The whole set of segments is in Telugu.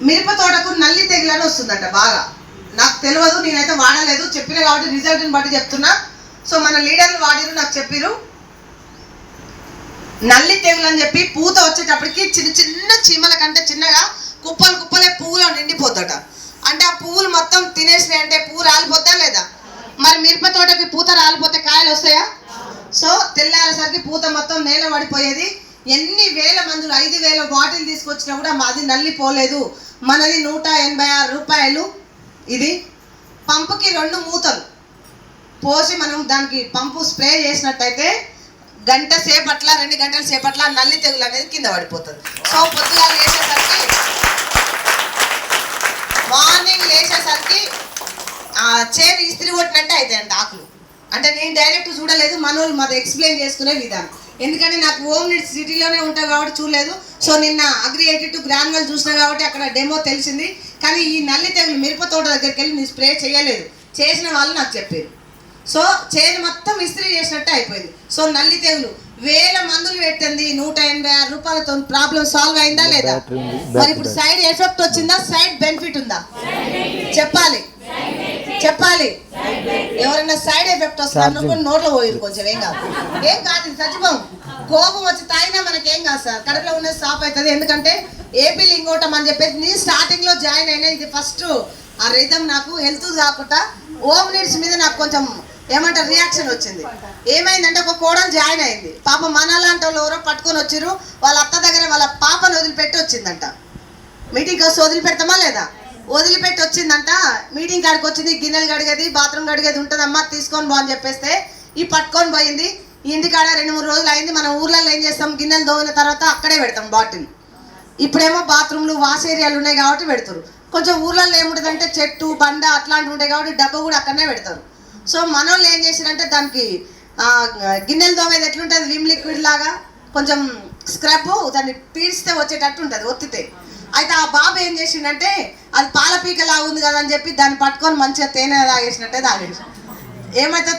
మిరప తోటకు నల్లి తెగులని వస్తుందంట బాగా. నాకు తెలియదు, నేనైతే వాడలేదు, చెప్పిన కాబట్టి రిజల్ట్ని బట్టి చెప్తున్నా. సో మన లీడర్లు వాడిరు, నాకు చెప్పిరు. నల్లి తెగులు అని చెప్పి పూత వచ్చేటప్పటికి చిన్న చిన్న చీమల కంటే చిన్నగా కుప్పలు కుప్పలే పువ్వులో నిండిపోద్దట. అంటే ఆ పువ్వులు మొత్తం తినేసినాయి అంటే పువ్వు రాలిపోద్దా లేదా? మరి మిరప తోటకి పూత రాలిపోతే కాయలు వస్తాయా? సో తెల్లారేసరికి పూత మొత్తం నేల పడిపోయేది. ఎన్ని వేల మందులు 5,000 బాటిల్ తీసుకొచ్చినా కూడా మాది నల్లి పోలేదు. మనది 186 రూపాయలు. ఇది పంపుకి 2 మూతలు పోసి మనం దానికి పంపు స్ప్రే చేసినట్టయితే గంట సేపట్ల 2 గంటల సేపట్ల నల్లి తెగులు అనేది కింద పడిపోతుంది. సో పొద్దుగా లేచేసరికి మార్నింగ్ లేచేసరికి చేను ఇస్త్రీ కొట్టినట్టే అవుతాయంట ఆకులు. అంటే నేను డైరెక్ట్ చూడలేదు, మనోళ్ళు మాది ఎక్స్ప్లెయిన్ చేసుకునే విధానం. ఎందుకంటే నాకు హోమ్ నీడ్స్ సిటీలోనే ఉంటాను కాబట్టి చూడలేదు. సో నిన్న అగ్రి 82 గ్రాన్యువల్ చూసినా కాబట్టి అక్కడ డెమో తెలిసింది. కానీ ఈ నల్లి తెగులు మిరప తోట దగ్గరికి వెళ్ళి నేను స్ప్రే చేయలేదు, చేసిన వాళ్ళు నాకు చెప్పారు. సో చేను మొత్తం ఇస్త్రీ చేసినట్టే అయిపోయింది. సో నల్లి తెగులు వేల మందులు పెట్టింది, 186 రూపాయలతో ప్రాబ్లం సాల్వ్ అయిందా లేదా? మరి ఇప్పుడు సైడ్ ఎఫెక్ట్ వచ్చిందా, సైడ్ బెనిఫిట్ ఉందా? చెప్పాలి చెప్పాలి. ఎవరైనా సైడ్ ఎఫెక్ట్ వస్తున్నారు నోట్లో పోయింది కొంచెం, ఏం కాదు చచ్చిపోం. కోపం వచ్చి తాగినా మనకేం కాదు సార్, కడుపులో ఉన్నది స్టాప్ అవుతుంది. ఎందుకంటే ఏపీ లింగోటం అని చెప్పేసి నేను స్టార్టింగ్లో జాయిన్ అయినా. ఇది ఫస్ట్ ఆ రిథం నాకు హెల్త్ కాకుండా హోమ్ నీడ్స్ మీద నాకు కొంచెం ఏమంటారు రియాక్షన్ వచ్చింది. ఏమైందంటే ఒక కోడలు జాయిన్ అయింది, పాప మనలాంటి వాళ్ళు ఎవరో పట్టుకొని వచ్చిర్రు. వాళ్ళ అత్త దగ్గర వాళ్ళ పాపను వదిలిపెట్టి వచ్చిందంట. మీటింగ్ వస్తే వదిలిపెడతామా లేదా? వదిలిపెట్టి వచ్చిందంట. మీటింగ్ కాడికి వచ్చింది, గిన్నెలు కడిగేది బాత్రూమ్ కడిగేది ఉంటుందమ్మా తీసుకొని పో అని చెప్పేస్తే ఈ పట్టుకొని పోయింది. ఇంటికాడ 2-3 రోజులు అయింది. మన ఊర్లలో ఏం చేస్తాం, గిన్నెలు దోమిన తర్వాత అక్కడే పెడతాం బాటిల్. ఇప్పుడేమో బాత్రూమ్లు వాష్ ఏరియాలు ఉన్నాయి కాబట్టి పెడతారు. కొంచెం ఊర్లలో ఏముంటుందంటే చెట్టు బండ అట్లాంటివి ఉంటాయి కాబట్టి డబ్బా కూడా అక్కడనే పెడతారు. సో మనోళ్ళు ఏం చేశారంటే దానికి గిన్నెలు దోమేది ఎట్లుంటుంది, విమ్ లిక్విడ్ లాగా కొంచెం స్క్రబ్ దాన్ని పీడిస్తే వచ్చేటట్టు ఉంటుంది ఒత్తితే. అయితే ఆ బాబు ఏం చేసిండంటే అది పాల పీక లాగా ఉంది కదా అని చెప్పి దాన్ని పట్టుకొని మంచిగా తేనె తాగేసినట్టే తాగేసి ఏమైతే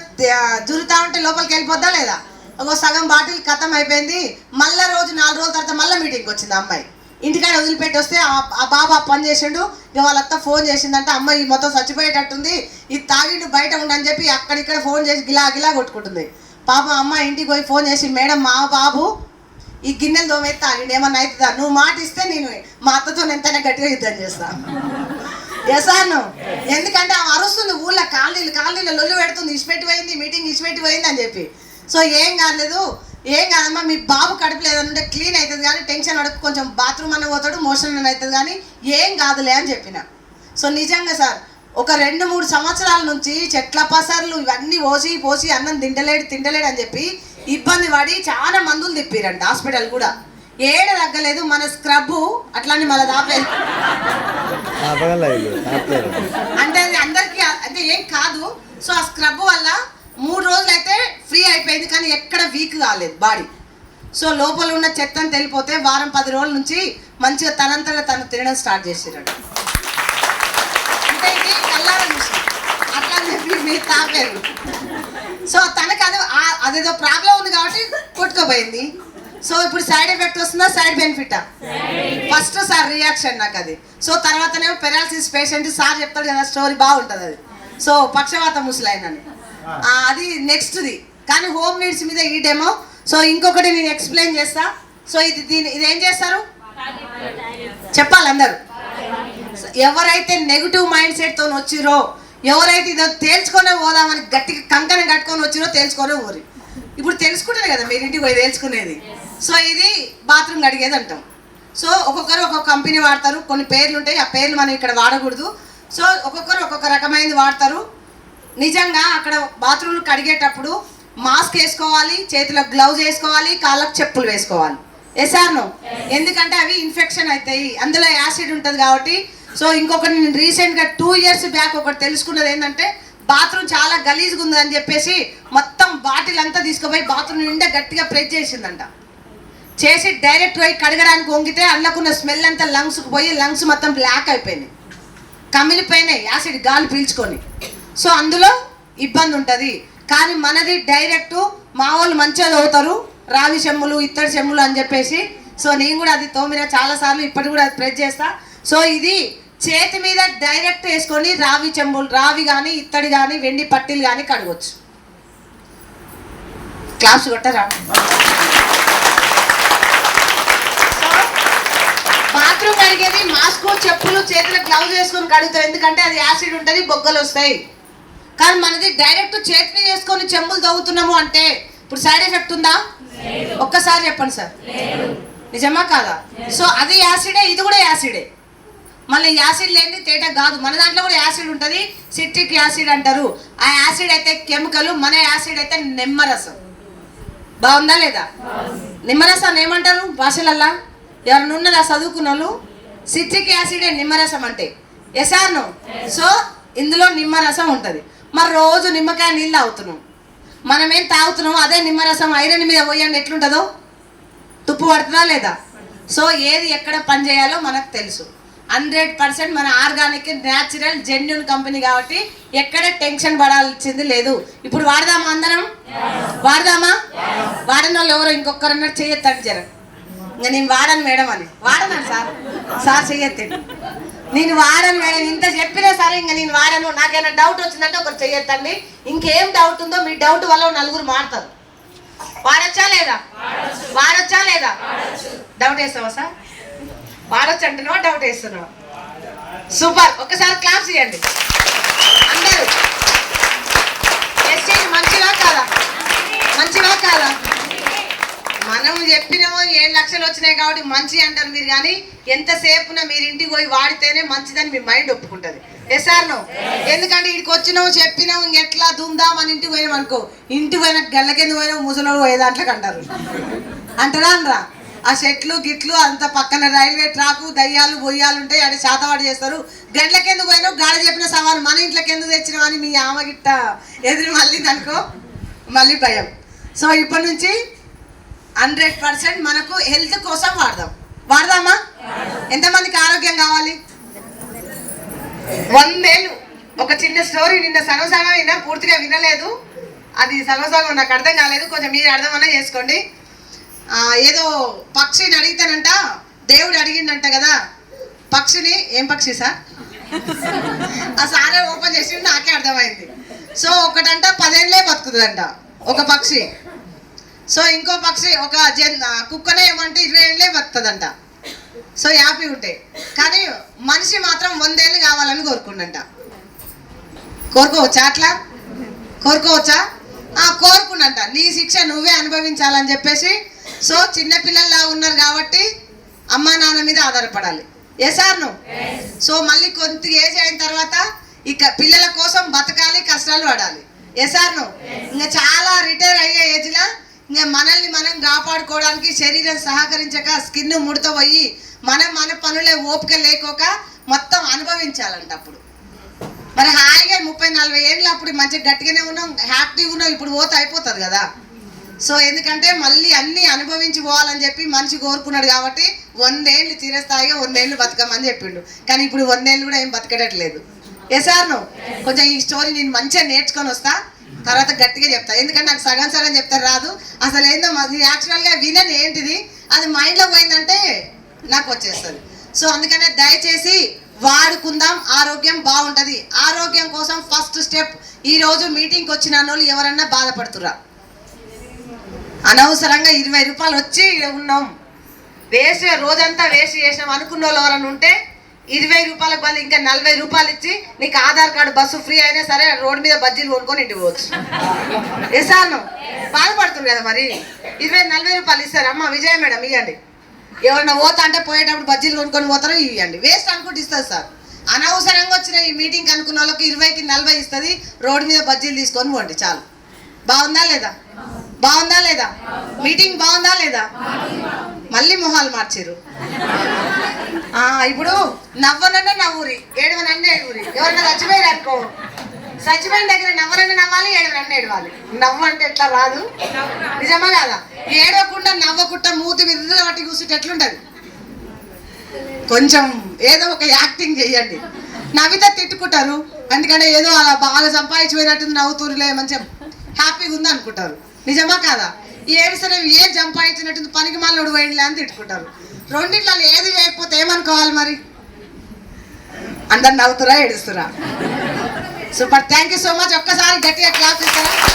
జురుతా ఉంటే లోపలికి వెళ్ళిపోద్దా లేదా? ఒక సగం బాటిల్ ఖతం అయిపోయింది. మళ్ళీ రోజు 4 రోజుల తర్వాత మళ్ళీ మీటింగ్కి వచ్చింది అమ్మాయి. ఇంటికాడ వదిలిపెట్టి వస్తే ఆ బాబా పని చేసిండు. ఇక వాళ్ళంతా ఫోన్ చేసిందంటే అమ్మాయి మొత్తం చచ్చిపోయేటట్టుంది, ఇది తాగిండు బయట ఉండని చెప్పి అక్కడిక్కడ ఫోన్ చేసి గిలా గిలా కొట్టుకుంటుంది. పాపం అమ్మాయి ఇంటికి పోయి ఫోన్ చేసి, మేడం మా బాబు ఈ గిన్నెలు దోమైతే తాగిండు, ఏమన్నా అవుతుందా? నువ్వు మాట ఇస్తే నేను మా అత్తతో ఎంతైనా గట్టిగా యుద్ధం చేస్తాను. ఎసాను ఎందుకంటే ఆమె అరుస్తుంది ఊళ్ళో, కాలనీలో లొల్లు పెడుతుంది, ఇచ్చిపెట్టి పోయింది మీటింగ్, ఇచ్చిపెట్టి పోయింది అని చెప్పి. సో ఏం కాలేదు, ఏం కాదమ్మా, మీ బాబు కడుపులో ఏదైనా క్లీన్ అవుతుంది కానీ టెన్షన్ పడకు, కొంచెం బాత్రూమ్ అన్న పోతాడు, మోషన్ అన్న అవుతుంది కానీ ఏం కాదులే అని చెప్పిన. సో నిజంగా సార్ ఒక 2-3 సంవత్సరాల నుంచి చెట్ల పసర్లు ఇవన్నీ పోసి అన్నం తింటలేడు అని చెప్పి ఇబ్బంది పడి చాలా మందులు తిప్పిరంట హాస్పిటల్ కూడా, ఏడ తగ్గలేదు. మన స్క్రబ్ అట్లానే మళ్ళీ దాపలేదు అంటే అది అందరికీ అంటే ఏం కాదు. సో ఆ స్క్రబ్ వల్ల 3 రోజులు అయితే ఫ్రీ అయిపోయింది కానీ ఎక్కడ వీక్ కాలేదు బాడీ. సో లోపల ఉన్న చెత్తని తెలిపోతే వారం 10 రోజుల నుంచి మంచిగా తనంతగా తను తినడం స్టార్ట్ చేసాడు. అంటే ఇది కల్లారా చూసి అట్లా అని చెప్పి మీరు తాపారు. సో తనకు అదేదో ప్రాబ్లం ఉంది కాబట్టి కొట్టుకోపోయింది. సో ఇప్పుడు సైడ్ ఎఫెక్ట్ వస్తుందా, సైడ్ బెనిఫిటా? ఫస్ట్ సార్ రియాక్షన్ నాకు అది. సో తర్వాతనేమో పెరాలసిస్ పేషెంట్ సార్ చెప్తాడు కదా స్టోరీ బాగుంటుంది అది. సో పక్షవాత ముసలాయనని అది నెక్స్ట్ది. కానీ హోమ్ నీడ్స్ మీద ఈ డెమో. సో ఇంకొకటి నేను ఎక్స్ప్లెయిన్ చేస్తా. సో ఇదేం చేస్తారు చెప్పాలి అందరూ. ఎవరైతే నెగిటివ్ మైండ్ సెట్తో వచ్చిరో, ఎవరైతే ఇదో తేల్చుకొనే పోదామని గట్టిగా కంకణం కట్టుకొని వచ్చిరో తేల్చుకొనే పోరి. ఇప్పుడు తెలుసుకుంటారు కదా మీరు ఇంటికి పోయి తేల్చుకునేది. సో ఇది బాత్రూమ్ కడిగేది అంటాం. సో ఒక్కొక్కరు ఒక్కొక్క కంపెనీ వాడతారు, కొన్ని పేర్లు ఉంటాయి, ఆ పేర్లు మనం ఇక్కడ వాడకూడదు. సో ఒక్కొక్కరు ఒక్కొక్క రకమైనది వాడతారు. నిజంగా అక్కడ బాత్రూమ్లు కడిగేటప్పుడు మాస్క్ వేసుకోవాలి, చేతిలో గ్లౌజ్ వేసుకోవాలి, కాళ్ళకు చెప్పులు వేసుకోవాలి. ఎసార్ను ఎందుకంటే అవి ఇన్ఫెక్షన్ అవుతాయి, అందులో యాసిడ్ ఉంటుంది కాబట్టి. సో ఇంకొకటి నేను రీసెంట్గా 2 years బ్యాక్ ఒకటి తెలుసుకున్నది ఏంటంటే బాత్రూమ్ చాలా గలీజ్గా ఉంది అని చెప్పేసి మొత్తం బాటిల్ అంతా తీసుకుపోయి బాత్రూమ్ నిండా గట్టిగా ప్రెస్ చేసిందంట. చేసి డైరెక్ట్ పోయి కడగడానికి వంగితే అందులోకున్న స్మెల్ అంతా లంగ్స్కి పోయి లంగ్స్ మొత్తం బ్లాక్ అయిపోయినాయి, కమిలిపోయినాయి యాసిడ్ గాలి పీల్చుకొని. సో అందులో ఇబ్బంది ఉంటుంది. కానీ మనది డైరెక్ట్ మా వాళ్ళు మంచిగా చదువుతారు, రావి చెమ్ములు ఇత్తడి చెమ్ములు అని చెప్పేసి సో నేను కూడా అది తోమిన చాలాసార్లు, ఇప్పటి కూడా అది ప్రెస్ చేస్తా. సో ఇది చేతి మీద డైరెక్ట్ వేసుకొని రావి చెంబులు, రావి కానీ ఇత్తడి కానీ వెండి పట్టీలు కానీ కడగవచ్చు. క్లాస్ కొట్టరా? బాత్రూమ్ కడిగేది మాస్క్, చెప్పులు, చేతులకు గ్లౌజ్ వేసుకొని కడుగుతాం, ఎందుకంటే అది యాసిడ్ ఉంటుంది, బొగ్గలు వస్తాయి. కానీ మనది డైరెక్ట్ చేతి మీద వేసుకొని చెంబులు తవ్వుతున్నాము అంటే ఇప్పుడు సైడ్ ఎఫెక్ట్ ఉందా? ఒక్కసారి చెప్పండి సార్, నిజమా కాదా? సో అది యాసిడే, ఇది కూడా యాసిడే. మళ్ళీ యాసిడ్ లేని తేట కాదు, మన దాంట్లో కూడా యాసిడ్ ఉంటుంది, సిట్రిక్ యాసిడ్ అంటారు. ఆ యాసిడ్ అయితే కెమికల్, మన యాసిడ్ అయితే నిమ్మరసం. బాగుందా లేదా? నిమ్మరసాన్ని ఏమంటారు భాషలల్లా? ఎవరైనా ఉన్నదా చదువుకున్న వాళ్ళు? సిట్రిక్ యాసిడే నిమ్మరసం అంటే. ఎసార్ను? సో ఇందులో నిమ్మరసం ఉంటుంది. మరి రోజు నిమ్మకాయ నీళ్ళు తాగుతున్నాం, మనం ఏం తాగుతున్నాం అదే నిమ్మరసం ఐరన్ మీద పోయండి ఎట్లుంటుందో, తుప్పు పడుతుందా లేదా? సో ఏది ఎక్కడ పని చేయాలో మనకు తెలుసు. 100% మన ఆర్గానిక్, న్యాచురల్, జెన్యున్ కంపెనీ కాబట్టి ఎక్కడ టెన్షన్ పడాల్సింది లేదు. ఇప్పుడు వాడదామా? అందరం వాడదామా? వాడని వాళ్ళు ఎవరో ఇంకొకరన్నా చేయొద్దండి జర. ఇంకా నేను వాడను మేడం అని. వాడను సార్ చెయ్యొద్దండి. నేను వాడను మేడం, ఇంత చెప్పినా సరే ఇంకా నేను వాడను. నాకైనా డౌట్ వచ్చిందంటే ఒకరు చెయ్యొద్దండి. ఇంకేం డౌట్ ఉందో మీ డౌట్ వల్ల నలుగురు మారుతారు. వాడొచ్చా లేదా? వాడొచ్చా లేదా? డౌట్ వేస్తావా సార్? వాడొచ్చు అంటున్నావా, డౌట్ వేస్తున్నావా? సూపర్, ఒక్కసారి క్లాప్స్ ఇవ్వండి అందరూ. మంచిగా కాదా? మంచిగా కాదా? మనం చెప్పినామో 7 లక్షలు వచ్చినాయి కాబట్టి మంచి అంటారు మీరు, కానీ ఎంతసేపున మీరు ఇంటికి పోయి వాడితేనే మంచిదని మీ మైండ్ ఒప్పుకుంటుంది. ఎస్ఆర్నో? ఎందుకంటే ఇక్కడికి వచ్చినావు, చెప్పినావు, ఇంకెట్లా దుమ్దాం అని ఇంటికి పోయినాం అనుకో, ఇంటికి పోయిన గళ్ళకెందుకు పోయినావు, ముసలోడు పోయే దాంట్లోకి అంటారు. అంటారా అనరా? ఆ చెట్లు గిట్లు అంత పక్కన రైల్వే ట్రాకు, దయ్యాలు బొయ్యాలు ఉంటాయి, అక్కడ శాతవాడు చేస్తారు. గంటలకెందుకు పోయినావు, గాడ చెప్పిన సవాలు మన ఇంట్లోకి ఎందుకు తెచ్చినావు అని మీ ఆమె గిట్ట ఎదురు మళ్ళీ అనుకో, మళ్ళీ భయం. సో ఇప్పటి నుంచి 100% మనకు హెల్త్ కోసం వాడదామా? ఎంతమందికి ఆరోగ్యం కావాలి? 100 ఏళ్ళు. ఒక చిన్న స్టోరీ నిన్న సగం విన్నా, పూర్తిగా వినలేదు. అది సగం నాకు అర్థం కాలేదు, కొంచెం మీరు అర్థమన్నా చేసుకోండి. ఏదో పక్షిని అడిగితేనంట, దేవుడు అడిగిండంట కదా పక్షిని, ఏం పక్షి సార్? ఆ సారే ఓపెన్ చేసి నాకే అర్థమైంది. సో ఒకటంట 10 ఏళ్ళే బతుకుతుందంట ఒక పక్షి. సో ఇంకో పక్షి ఒక కుక్కనే ఏమంటే 20 ఏళ్ళే బతుకుతుందంట. సో హ్యాపీ ఉంటాయి. కానీ మనిషి మాత్రం 100 ఏళ్ళు కావాలని కోరుకుండంట. కోరుకోవచ్చా? అట్లా కోరుకోవచ్చా? కోరుకున్నంట. నీ శిక్ష నువ్వే అనుభవించాలని చెప్పేసి. సో చిన్నపిల్లల్లా ఉన్నారు కాబట్టి అమ్మా నాన్న మీద ఆధారపడాలి. ఎసార్ను? సో మళ్ళీ కొంత ఏజ్ అయిన తర్వాత ఇక పిల్లల కోసం బతకాలి, కష్టాలు పడాలి. ఎసార్ను? ఇంకా చాలా రిటైర్ అయ్యే ఏజ్లో ఇంకా మనల్ని మనం కాపాడుకోవడానికి శరీరం సహకరించక, స్కిన్ ముడత పోయి మన పనులే ఓపిక లేకోక మొత్తం అనుభవించాలంట. అప్పుడు మరి హాయిగా 30-40 ఏళ్ళు అప్పుడు మంచిగా గట్టిగానే ఉన్నాం, హ్యాపీగా ఉన్నాం. ఇప్పుడు పోతే అయిపోతుంది కదా. సో ఎందుకంటే మళ్ళీ అన్నీ అనుభవించి పోవాలని చెప్పి మనిషి కోరుకున్నాడు కాబట్టి 100 ఏళ్ళు చిరస్థాయిగా 100 ఏళ్ళు బతకమని చెప్పిండు. కానీ ఇప్పుడు 100 ఏళ్ళు కూడా ఏం బతకడట్లేదు. ఎసార్ను? కొంచెం ఈ స్టోరీ నేను మంచిగా నేర్చుకొని వస్తా, తర్వాత గట్టిగా చెప్తా. ఎందుకంటే నాకు సగం చెప్తారు రాదు. అసలు ఏందో యాక్చువల్గా వినని ఏంటిది అది మైండ్లో పోయిందంటే నాకు వచ్చేస్తుంది. సో అందుకనే దయచేసి వాడుకుందాం, ఆరోగ్యం బాగుంటుంది. ఆరోగ్యం కోసం ఫస్ట్ స్టెప్. ఈరోజు మీటింగ్కి వచ్చిన వాళ్ళు ఎవరన్నా బాధపడుతురా? అనవసరంగా 20 రూపాయలు వచ్చి ఉన్నాం, వేస్ట్, రోజంతా వేస్ట్ చేసినాం అనుకున్న వాళ్ళు ఎవరన్నా ఉంటే 20 రూపాయలకు బదులు ఇంకా 40 రూపాయలు ఇచ్చి నీకు ఆధార్ కార్డు, బస్సు ఫ్రీ అయినా సరే రోడ్డు మీద బజ్జీలు కొనుక్కొని ఇంటికి పోవచ్చు. ఎసాను? బాధపడుతుంది కదా మరి. 20-40 రూపాయలు ఇస్తారు. అమ్మ విజయ మేడం ఇవ్వండి. ఎవరన్నా పోతా అంటే పోయేటప్పుడు బజ్జీలు కొనుక్కొని పోతారో ఇవ్వండి. వేస్ట్ అనుకుంటే ఇస్తుంది సార్. అనవసరంగా వచ్చిన ఈ మీటింగ్ అనుకున్న వాళ్ళకి 20కి 40 ఇస్తుంది. రోడ్డు మీద బజ్జీలు తీసుకొని పోండి చాలు. బాగుందా లేదా? బాగుందా లేదా? మీటింగ్ బాగుందా లేదా? మళ్ళీ మొహాలు మార్చారు. ఇప్పుడు నవ్వనన్నా నవ్వురి, ఏడవనన్నా ఏడుగురి. ఎవరన్నా చచ్చిపోయారు అనుకో, చచ్చిపోయిన దగ్గర నవ్వనన్నా నవ్వాలి, ఏడవనన్నా ఏడవాలి. నవ్వు అంటే ఎట్లా రాదు? నిజమా కాదా? ఏడవకుండా నవ్వకుండా మూతి విరుదుగా బట్టి కూర్చుంటే ఎట్లుంటది? కొంచెం ఏదో ఒక యాక్టింగ్ చెయ్యండి. నవ్వితే తిట్టుకుంటారు, ఎందుకంటే ఏదో అలా బాగా సంపాదించిపోయినట్టు నవ్వుతురులే, మంచిగా హ్యాపీగా ఉంది అనుకుంటారు. నిజమా కాదా? ఏమి సరే ఏం సంపాదించినట్టు పనికి మళ్ళీ పోయిందిలే అని తిట్టుకుంటారు. రెండిట్లో ఏది వేయకపోతే ఏమనుకోవాలి మరి? అందరు నవ్వుతురా ఏడుస్తురా? Super, thank you so much. ఒక్కసారి గట్టిగా క్లాప్ ఇస్తారా?